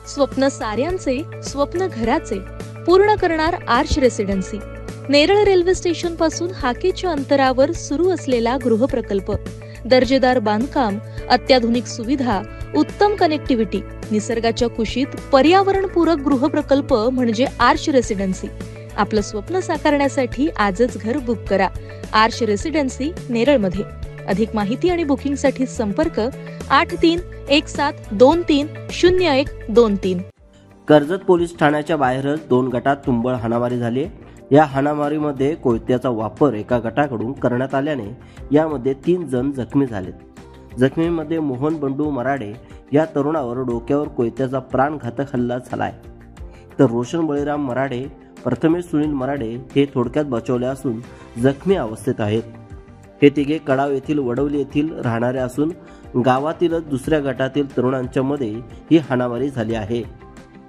स्वप्न साऱ्यांचे, स्वप्न घराचे पूर्ण करणार arch residency. Neral railway station पासून हाकेच्या अंतरावर सुरू असलेला गृहप्रकल्प. दर्जेदार बांधकाम, अत्याधुनिक सुविधा, उत्तम कनेक्टिव्हिटी, निसर्गाच्या कुशीत पर्यावरणपूरक गृहप्रकल्प म्हणजे आर्च रेसिडेन्सी. आपलं स्वप्न साकारण्यासाठी आजच घर बुक करा. आर्च रेसिडेन्सी नेरळमध्ये. अधिक माहिती आणि बुकिंगसाठी संपर्क 8317230123. कर्जत पोलीस ठाण्याच्या बाहेरच 2 गटात तुंबळ हाणामारी झाली. या हाणामारीमध्ये कोयत्याचा वापर एका गटाकडून करण्यात आल्याने यामध्ये 3 जण जखमी झालेत. जखमींमध्ये मोहन बंडू मराडे या तरुणावर डोक्यावर कोयत्याचा प्राणघातक हल्ला झालाय, तर रोशन बळीराम मराडे, प्रथमेश सुनील मराडे हे थोडक्यात बचावले असून जखमी अवस्थेत आहेत. हे तिघे कडाव येथील वडवली येथील राहणारे असून गावातीलच दुसऱ्या गटातील तरुणांच्या मध्ये ही हाणामारी झाली आहे.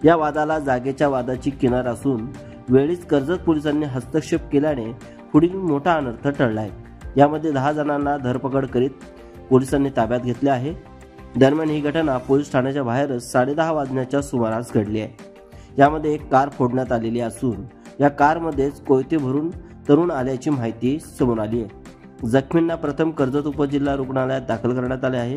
या वादाला जागेच्या वादाची किनार असून वेळीच कर्जत पोलिसांनी हस्तक्षेप केल्याने पुढील मोठा अनर्थ टळलाय. यामध्ये 10 जणांना धरपकड करीत पोलिसांनी ताब्यात घेतले आहे. दरम्यान ही घटना पोलीस ठाण्याच्या बाहेरच 10:30 वाजण्याच्या सुमारास घडली आहे. यामध्ये एक कार फोडण्यात आलेली असून या कारमध्येच कोयते भरून तरुण आल्याची माहिती समोर आली आहे. जखमींना प्रथम कर्जत उपजिल्हा रुग्णालयात दाखल करण्यात आले आहे.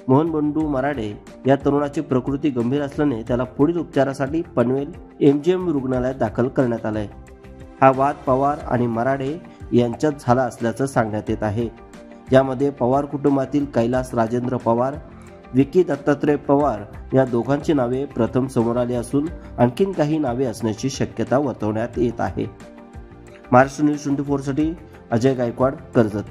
मोहन बंडू मराडे या तरुणाची प्रकृती गंभीर असल्याने त्याला पुढील उपचारासाठी पनवेल MGM रुग्णालयात दाखल करण्यात आले आहे. हा वाद पवार आणि मराडे यांच्यात झाला असल्याचं सांगण्यात येत आहे. यामध्ये पवार कुटुंबातील कैलास राजेंद्र पवार, विकी दत्तात्रय पवार या दोघांची नावे प्रथम समोर आली असून आणखीन काही नावे असण्याची शक्यता वर्तवण्यात येत आहे. महाराष्ट्र न्यूज 24 साठी अजय गायकवाड, कर्जत.